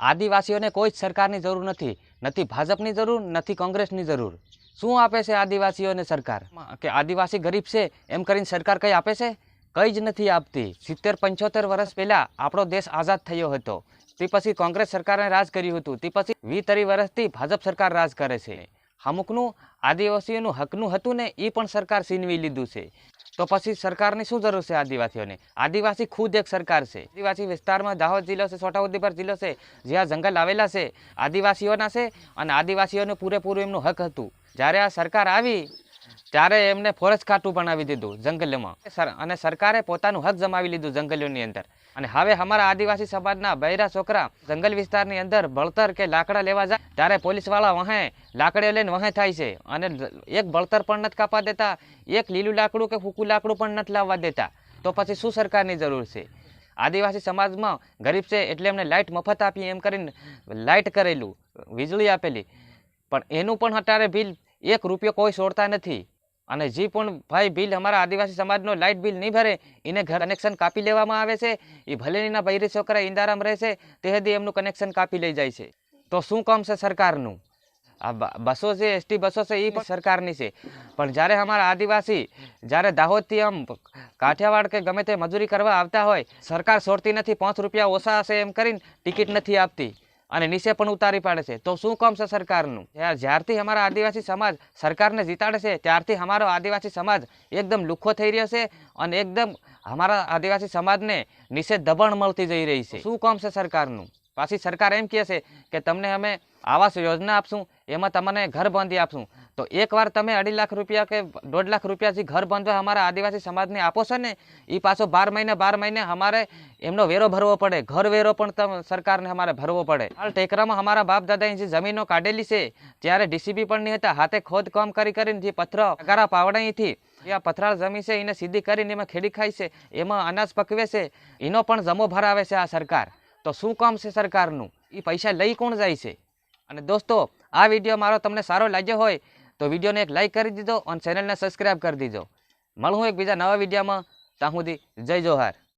આદિવાસીઓને કોઈ જ સરકારની જરૂર નથી, નથી ભાજપની જરૂર, નથી કોંગ્રેસની જરૂર। શું આપે છે આદિવાસીઓને સરકાર? કે આદિવાસી ગરીબ છે એમ કરીને સરકાર કંઈ આપે છે? કંઈ જ નથી આપતી। 70-75 વર્ષ પહેલાં આપણો દેશ આઝાદ થયો હતો, તે પછી કોંગ્રેસ સરકારે રાજ કર્યું હતું, તે પછી 20-30 વર્ષથી ભાજપ સરકાર રાજ કરે છે। અમુકનું આદિવાસીઓનું હકનું હતું ને એ પણ સરકાર છીનવી લીધું છે। તો પછી સરકારની શું જરૂર છે આદિવાસીઓને? આદિવાસી ખુદ એક સરકાર છે। આદિવાસી વિસ્તારમાં દાહોદ જિલ્લો છે, છોટાઉદેપુર જિલ્લો છે, જ્યાં જંગલ આવેલા છે આદિવાસીઓના છે, અને આદિવાસીઓને પૂરેપૂરું એમનું હક હતું। જ્યારે આ સરકાર આવી ત્યારે એમને ફોરેસ્ટ ખાતું બનાવી દીધું જંગલોમાં, અને સરકારે પોતાનું હક જમાવી લીધું જંગલોની અંદર। અને હવે અમારા આદિવાસી સમાજના બૈરા છોકરા જંગલ વિસ્તારની અંદર બળતર કે લાકડા લેવા જાય ત્યારે પોલીસવાળા વહે લાકડીઓ લઈને વહે થાય છે, અને એક બળતર પણ નથી કાપવા દેતા, એક લીલું લાકડું કે સૂકું લાકડું પણ નથી લાવવા દેતા। તો પછી શું સરકારની જરૂર છે? આદિવાસી સમાજમાં ગરીબ છે એટલે એમને લાઇટ મફત આપી એમ કરીને લાઇટ કરેલું, વીજળી આપેલી, પણ એનું પણ અત્યારે બિલ 1 રૂપિયો કોઈ છોડતા નથી। અને જે પણ ભાઈ બિલ અમારા આદિવાસી સમાજનો લાઇટ બિલ નહીં ભરે એને ઘર કનેક્શન કાપી લેવામાં આવે છે। એ ભલે એના બૈરી છોકરા ઈંદારામ રહે છે તે હદી એમનું કનેક્શન કાપી લઈ જાય છે। તો શું કામ છે સરકારનું? આ બસો છે, એસટી બસો છે, એ પણ સરકારની છે, પણ જ્યારે અમારા આદિવાસી જ્યારે દાહોદથી આમ કાઠિયાવાડ કે ગમે તે મજૂરી કરવા આવતા હોય, સરકાર છોડતી નથી, 5 રૂપિયા ઓછા હશે એમ કરીને ટિકિટ નથી આપતી અને નીચે પણ ઉતારી પાડે છે। તો શું કામ છે સરકારનું? જ્યારથી અમારા આદિવાસી સમાજ સરકારને જીતાડે છે ત્યારથી અમારો આદિવાસી સમાજ એકદમ લુખ્ખો થઈ રહ્યો છે, અને એકદમ અમારા આદિવાસી સમાજને નીચે દબાણ મળતી જઈ રહી છે। શું કામ છે સરકારનું? પાછી સરકાર એમ કહે છે કે તમને અમે આવાસ યોજના આપશું, એમાં તમને ઘર બાંધી આપશું। તો એકવાર તમે 2.5 લાખ રૂપિયા કે 1.5 લાખ રૂપિયા જે ઘર બાંધવા અમારા આદિવાસી સમાજને આપો છો ને, એ પાછો 12 મહિને અમારે એમનો વેરો ભરવો પડે, ઘર વેરો પણ સરકારને અમારે ભરવો પડે। હાલ ટેકરામાં અમારા બાપ દાદાએ જે જમીનો કાઢેલી છે ત્યારે ડીસીબી પણ નહીં હતા, હાથે ખોદકામ કરીને જે પથ્થરો અગારા પાવડાઈથી આ પથરાળ જમીન છે એને સીધી કરીને એમાં ખેડી ખાય છે, એમાં અનાજ પકવે છે, એનો પણ જમો ભરાવે છે આ સરકાર। તો શું કામ છે સરકારનું? એ પૈસા લઈ કોણ જાય છે? અને દોસ્તો, આ વિડીયો મારો તમને સારો લાગ્યો હોય તો વિડીયોને એક લાઇક કરી દીધો અને ચેનલને સબસ્ક્રાઈબ કરી દીધો। મળું એક બીજા નવા વિડીયોમાં, ત્યાં સુધી જય જોહાર।